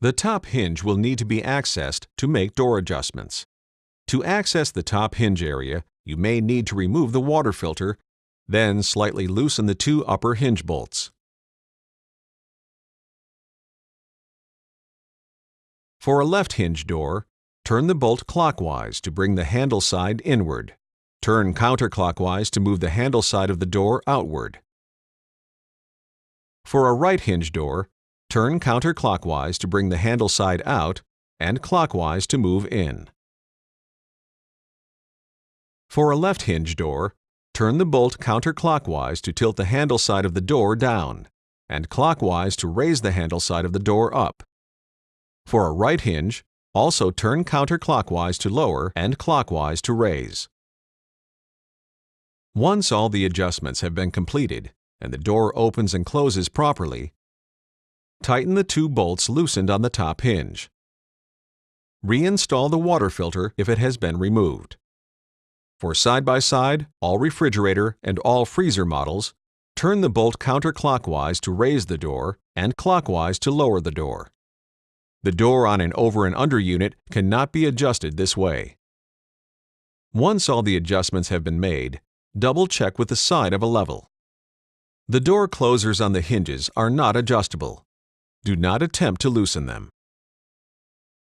The top hinge will need to be accessed to make door adjustments. To access the top hinge area, you may need to remove the water filter, then slightly loosen the two upper hinge bolts. For a left hinge door, turn the bolt clockwise to bring the handle side inward. Turn counterclockwise to move the handle side of the door outward. For a right hinge door, turn counterclockwise to bring the handle side out and clockwise to move in. For a left hinge door, turn the bolt counterclockwise to tilt the handle side of the door down and clockwise to raise the handle side of the door up. For a right hinge, also turn counterclockwise to lower and clockwise to raise. Once all the adjustments have been completed and the door opens and closes properly, tighten the two bolts loosened on the top hinge. Reinstall the water filter if it has been removed. For side-by-side, all refrigerator and all freezer models, turn the bolt counterclockwise to raise the door and clockwise to lower the door. The door on an over and under unit cannot be adjusted this way. Once all the adjustments have been made, double-check with the side of a level. The door closers on the hinges are not adjustable. Do not attempt to loosen them.